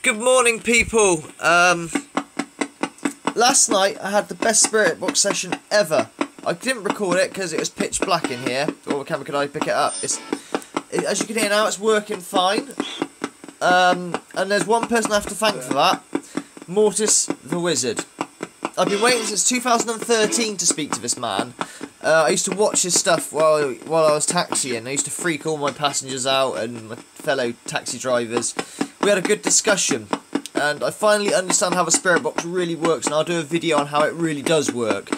Good morning, people. Last night I had the best spirit box session ever. I didn't record it because it was pitch black in here, or the camera could I pick it up. As you can hear now, it's working fine. And there's one person I have to thank for that. Mortis the Wizard. I've been waiting since 2013 to speak to this man. I used to watch his stuff while I was taxiing. I used to freak all my passengers out and my fellow taxi drivers. We had a good discussion, and I finally understand how the spirit box really works, and I'll do a video on how it really does work.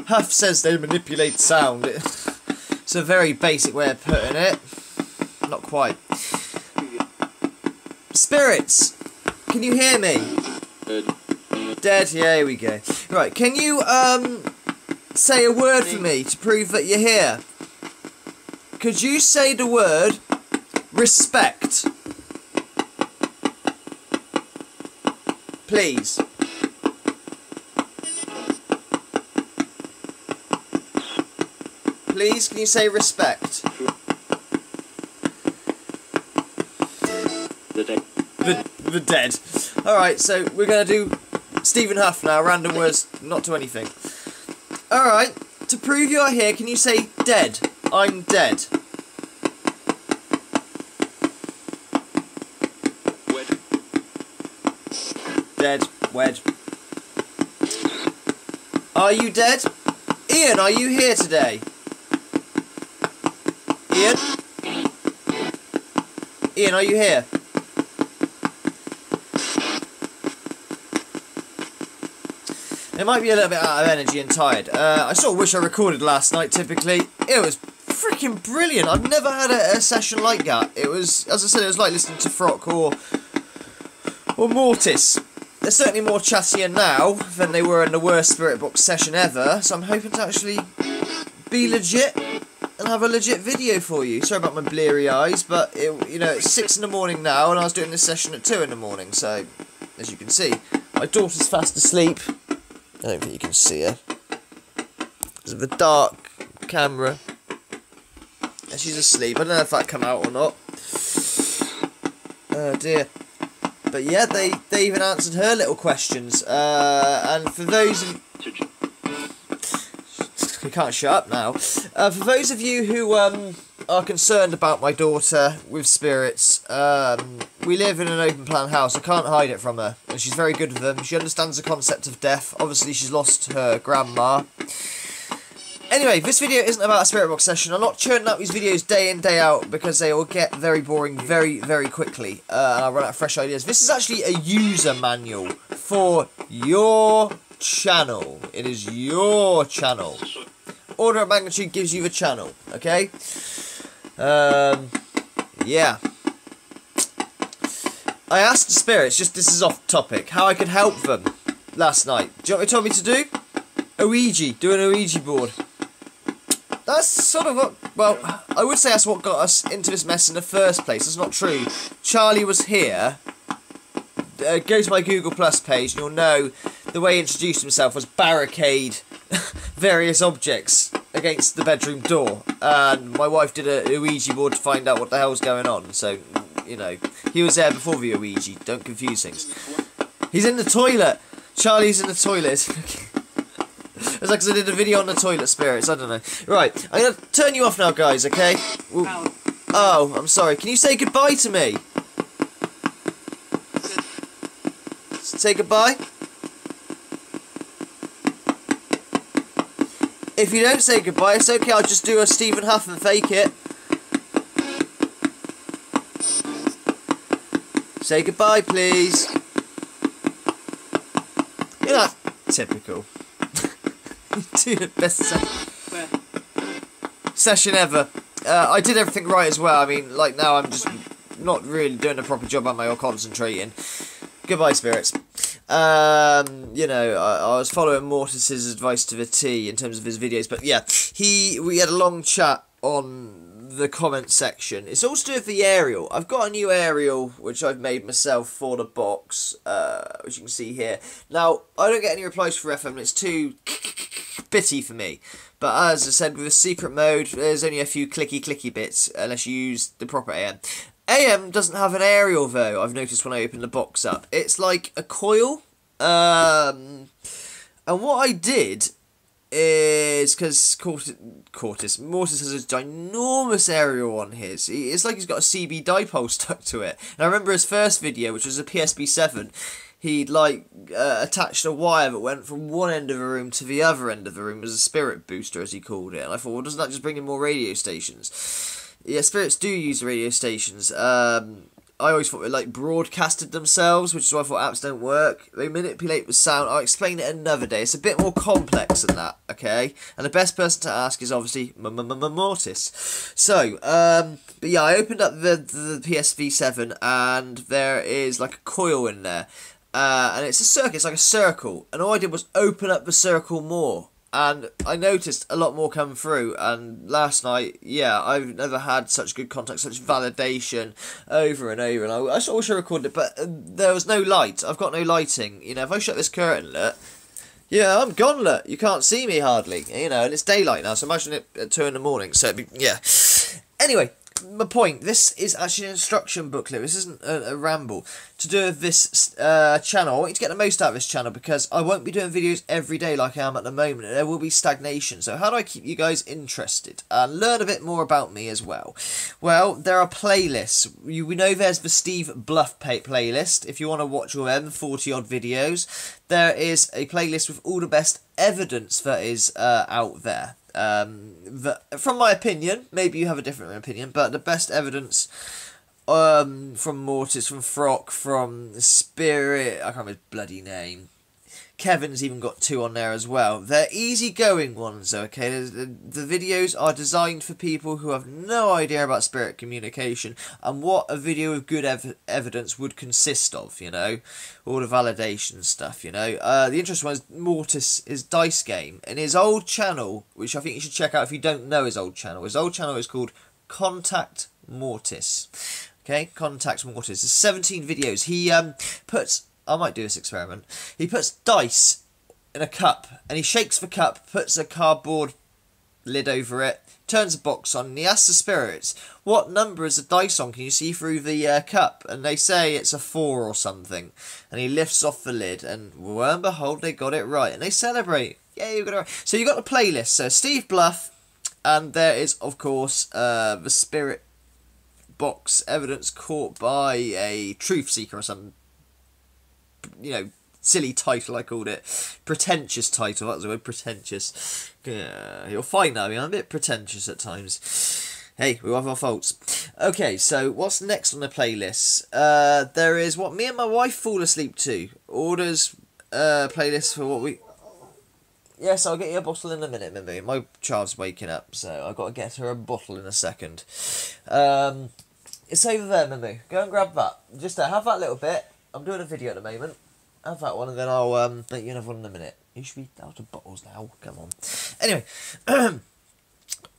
Huff says they manipulate sound. It's a very basic way of putting it. Not quite. Spirits, can you hear me? Dead? Yeah, here we go. Right, can you say a word for me to prove that you're here? Could you say the word respect? Please. Please, can you say respect? The dead. Alright, so we're going to do Stephen Huff now, random words, not to anything. Alright, to prove you are here, can you say dead? I'm dead. Wed. Dead. Wed. Are you dead? Ian, are you here today? Ian? Ian, are you here? It might be a little bit out of energy and tired. I sort of wish I recorded last night, typically. It was freaking brilliant. I've never had a session like that. It was, as I said, it was like listening to Frock or Mortis. They're certainly more chattier now than they were in the worst spirit box session ever, so I'm hoping to actually be legit and have a legit video for you. Sorry about my bleary eyes, but it's 6 in the morning now, and I was doing this session at 2 in the morning, so as you can see, my daughter's fast asleep. I don't think you can see her because of the dark camera. And she's asleep. I don't know if that come out or not. Oh dear. But yeah, they even answered her little questions. And for those of we can't shut up now. For those of you who are concerned about my daughter with spirits, we live in an open plan house. I can't hide it from her, and she's very good with them. She understands the concept of death. Obviously, she's lost her grandma. Anyway, this video isn't about a spirit box session. I'm not churning out these videos day in, day out, because they will get very boring very, very quickly, and I'll run out of fresh ideas. This is actually a user manual for your channel. It is your channel. Order of magnitude gives you the channel, okay? Yeah. I asked the spirits, this is off topic, how I could help them last night. Do you know what they told me to do? Do an Ouija board. That's sort of what, well, I would say that's what got us into this mess in the first place. That's not true. Charlie was here. Go to my Google Plus page and you'll know the way he introduced himself was barricade various objects against the bedroom door, and my wife did a Ouija board to find out what the hell's going on. So, he was there before the Ouija. Don't confuse things. He's in the toilet. Charlie's in the toilet. It's like because I did a video on the toilet spirits. I don't know. Right, I'm gonna turn you off now, guys. Okay? Oh, I'm sorry. Can you say goodbye to me? Say goodbye. If you don't say goodbye, it's okay, I'll just do a Stephen Huff and fake it. Say goodbye, please. You're not typical. Do the best session ever. I did everything right as well. I mean, like now I'm just not really doing a proper job, am I, or concentrating. Goodbye, spirits. I was following Mortis's advice to the T in terms of his videos, but yeah, we had a long chat on the comment section. It's all to do with the aerial. I've got a new aerial which I've made myself for the box, which you can see here. Now, I don't get any replies for FM, and it's too bitty for me. But as I said, with the secret mode, there's only a few clicky bits, unless you use the proper AM. AM doesn't have an aerial though, I've noticed when I open the box up. It's like a coil. And what I did is, because Mortis has a ginormous aerial on his. It's like he's got a CB dipole stuck to it. And I remember his first video, which was a PSB7, he'd like attached a wire that went from one end of the room to the other end of the room as a spirit booster, as he called it. And I thought, well, doesn't that just bring in more radio stations? Yeah, spirits do use radio stations. I always thought they like broadcasted themselves, which is why I thought apps don't work. They manipulate the sound. I'll explain it another day. It's a bit more complex than that, okay? And the best person to ask is obviously Mortis. So, but yeah, I opened up the PSV7 and there is like a coil in there. And it's a circle, it's like a circle. And all I did was open up the circle more. And I noticed a lot more come through, and last night, yeah, I've never had such good contact, such validation over and over, and I sort of wish I recorded it, but there was no light. I've got no lighting. You know, if I shut this curtain, look, yeah, I'm gone, look. You can't see me hardly, you know, and it's daylight now, so imagine it at 2 in the morning, so it'd be, yeah. Anyway, my point, this is actually an instruction booklet. This isn't a ramble. To do with this channel, I want you to get the most out of this channel because I won't be doing videos every day like I am at the moment. There will be stagnation. So how do I keep you guys interested and learn a bit more about me as well? Well, there are playlists. We know there's the Steve Bluff playlist. If you want to watch all them 40 odd videos, there is a playlist with all the best evidence that is out there. From my opinion, maybe you have a different opinion, but the best evidence from Mortis, from Frock, from Spirit, I can't remember his bloody name. Kevin's even got 2 on there as well. They're easygoing ones, okay? The videos are designed for people who have no idea about spirit communication and what a video of good evidence would consist of, you know? All the validation stuff, you know? The interesting one is Mortis' dice game. And his old channel, which I think you should check out if you don't know his old channel is called Contact Mortis. Okay? Contact Mortis. There's 17 videos. He puts... I might do this experiment. He puts dice in a cup, and he shakes the cup, puts a cardboard lid over it, turns the box on, and he asks the spirits, what number is the dice on? Can you see through the cup? And they say it's a 4 or something. And he lifts off the lid, and lo and behold, they got it right. And they celebrate. Yeah, you got it right. So you got the playlist. So Steve Bluff, and there is, of course, the spirit box evidence caught by a truth seeker or something. You know, silly title I called it. Pretentious title, that was the word, pretentious. Yeah, you'll find that, I mean, I'm a bit pretentious at times. Hey, we have our faults. Okay, so what's next on the playlist? There is what me and my wife fall asleep to. Orders, playlist for what we... Yes, I'll get you a bottle in a minute, Mimmy. My child's waking up, so I've got to get her a bottle in a second. It's over there, Mimmy. Go and grab that. Just there, have that little bit. I'm doing a video at the moment. Have that one, and then I'll make you another one in a minute. You should be out of bottles now. Come on. Anyway,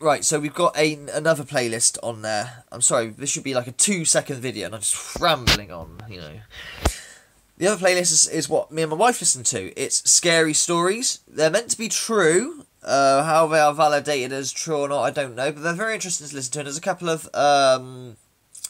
right. So we've got another playlist on there. I'm sorry, this should be like a 2-second video, and I'm just rambling on. You know. The other playlist is what me and my wife listen to. It's scary stories. They're meant to be true. How they are validated as true or not, I don't know. But they're very interesting to listen to. And there's a couple of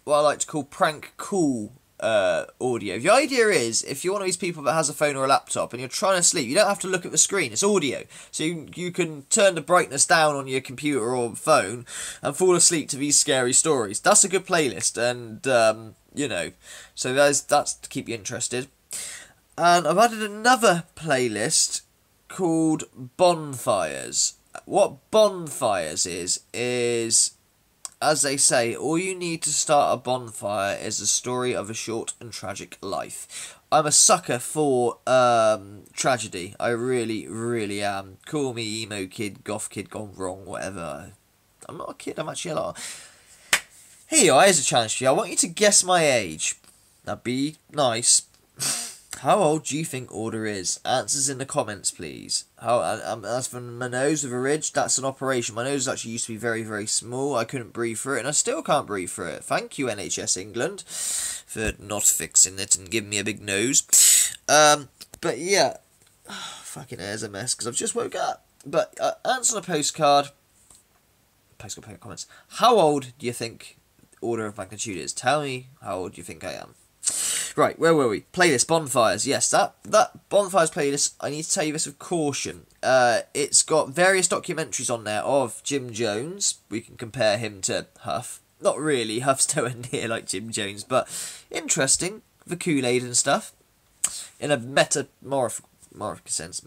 what I like to call prank cool audio. The idea is, if you're one of these people that has a phone or a laptop and you're trying to sleep, you don't have to look at the screen, it's audio. So you can turn the brightness down on your computer or phone and fall asleep to these scary stories. That's a good playlist, and you know, so that's to keep you interested. And I've added another playlist called Bonfires. What Bonfires is as they say, all you need to start a bonfire is the story of a short and tragic life. I'm a sucker for tragedy. I really, really am. Call me emo kid, goth kid gone wrong, whatever. I'm not a kid, I'm actually a lot. Here you are, here's a challenge for you. I want you to guess my age. That'd be nice. How old do you think Order is? Answers in the comments, please. As for my nose with a ridge, that's an operation. My nose actually used to be very, very small. I couldn't breathe through it, and I still can't breathe through it. Thank you, NHS England, for not fixing it and giving me a big nose. But yeah, fucking hair's a mess because I've just woke up. But answer on a postcard. Postcard comments. How old do you think order of magnitude is. Tell me how old you think I am. Right, where were we? Playlist, Bonfires. Yes, that Bonfires playlist, I need to tell you this with caution. It's got various documentaries on there of Jim Jones. We can compare him to Huff. Not really, Huff's nowhere near like Jim Jones, but interesting. The Kool-Aid and stuff. In a metamorphic sense.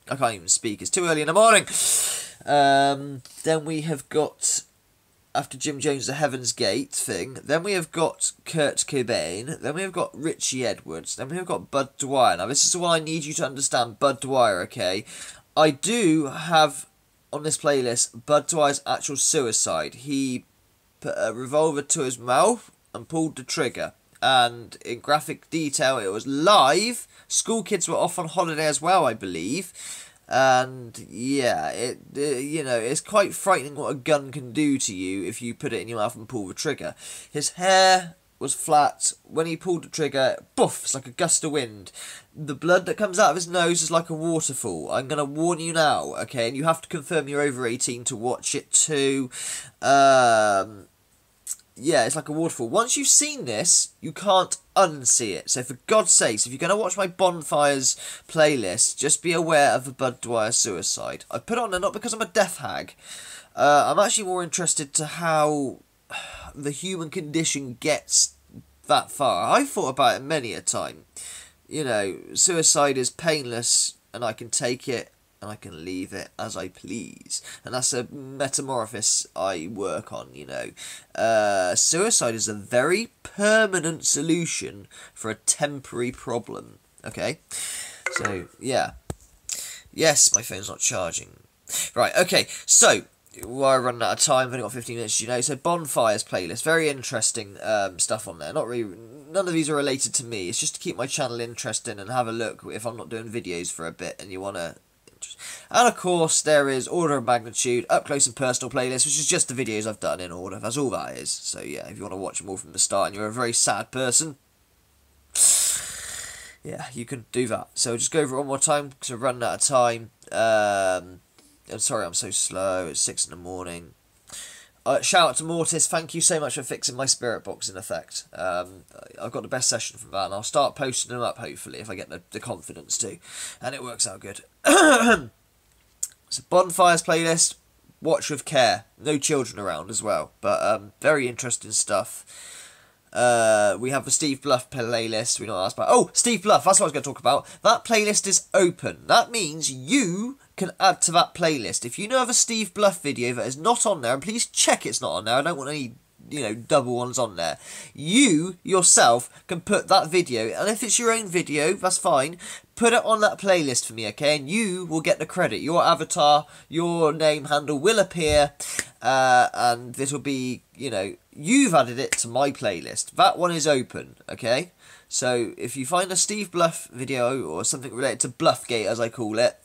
I can't even speak, it's too early in the morning. Then we have got, after Jim Jones, the Heaven's Gate thing. Then we have got Kurt Cobain. Then we have got Richie Edwards. Then we have got Bud Dwyer. Now, this is the one I need you to understand. Bud Dwyer, okay? I do have, on this playlist, Bud Dwyer's actual suicide. He put a revolver to his mouth and pulled the trigger. And in graphic detail, it was live. School kids were off on holiday as well, I believe. And yeah, you know, it's quite frightening what a gun can do to you if you put it in your mouth and pull the trigger. His hair was flat. When he pulled the trigger, poof, it's like a gust of wind. The blood that comes out of his nose is like a waterfall. I'm going to warn you now, okay? And you have to confirm you're over 18 to watch it too. Yeah, it's like a waterfall. Once you've seen this, you can't unsee it. So for God's sakes, if you're going to watch my Bonfires playlist, just be aware of the Bud Dwyer suicide. I put it on there not because I'm a death hag. I'm actually more interested to how the human condition gets that far. I've thought about it many a time. You know, suicide is painless, and I can take it, and I can leave it as I please. And that's a metamorphosis I work on, you know. Suicide is a very permanent solution for a temporary problem, okay? So, yeah. Yes, my phone's not charging. Right, okay, so, while I run out of time, I've only got 15 minutes, you know, so Bonfires playlist, very interesting stuff on there. Not really, none of these are related to me, it's just to keep my channel interesting and have a look if I'm not doing videos for a bit and you want to. And of course there is order of magnitude, up close and personal playlist, which is just the videos I've done in order. That's all that is. So yeah, if you want to watch them all from the start and you're a very sad person, yeah, you can do that. So just go over it one more time because I've run out of time. I'm sorry I'm so slow, it's 6 in the morning. Shout out to Mortis, thank you so much for fixing my spirit box in effect. I've got the best session from that and I'll start posting them up hopefully if I get the confidence to. And it works out good. It's a Bonfires playlist, watch with care. No children around as well, but very interesting stuff. We have the Steve Bluff playlist, we know what that's about. Oh, Steve Bluff, that's what I was going to talk about. That playlist is open. That means you can add to that playlist. If you know of a Steve Bluff video that is not on there, and please check it's not on there, I don't want any, you know, double ones on there. You, yourself, can put that video, and if it's your own video, that's fine, put it on that playlist for me, okay, and you will get the credit. Your avatar, your name handle will appear, and this will be, you know, you've added it to my playlist. That one is open, okay? So, if you find a Steve Bluff video, or something related to Bluffgate, as I call it,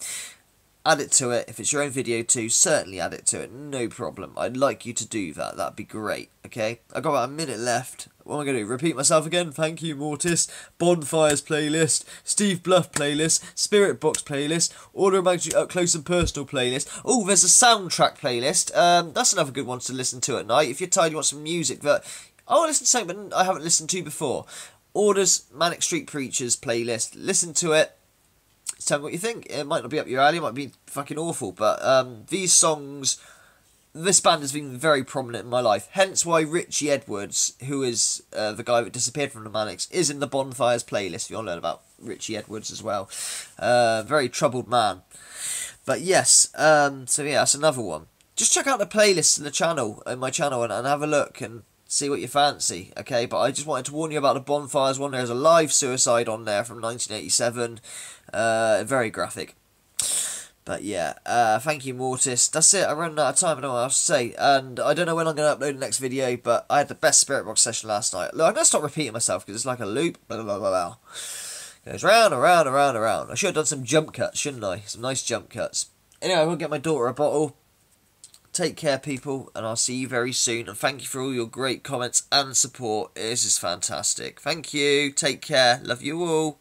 add it to it. If it's your own video too, certainly add it to it. No problem. I'd like you to do that. That'd be great. Okay? I've got about a minute left. What am I going to do? Repeat myself again? Thank you, Mortis. Bonfires playlist. Steve Bluff playlist. Spirit Box playlist. Order of Magnitude Up Close and Personal playlist. Oh, there's a soundtrack playlist. That's another good one to listen to at night. If you're tired, you want some music that I want to listen to something I haven't listened to before. Order's Manic Street Preachers playlist. Listen to it. Tell me what you think. It might not be up your alley, it might be fucking awful, but these songs, this band has been very prominent in my life, hence why Richie Edwards, who is the guy that disappeared from the Manics, is in the Bonfires playlist, if you want to learn about Richie Edwards as well. Very troubled man. But yes, so yeah, that's another one. Just check out the playlists in my channel, and have a look, and see what you fancy, okay? But I just wanted to warn you about the Bonfires one. There's a live suicide on there from 1987. Very graphic. But yeah, thank you, Mortis. That's it, I ran out of time, I don't know what else to say. And I don't know when I'm going to upload the next video, but I had the best Spirit Box session last night. Look, I'm going to stop repeating myself, because it's like a loop. Blah, blah, blah, blah. Goes round and round and round and round. I should have done some jump cuts, shouldn't I? Some nice jump cuts. Anyway, I'm going to get my daughter a bottle. Take care, people, and I'll see you very soon. And thank you for all your great comments and support. This is fantastic. Thank you. Take care. Love you all.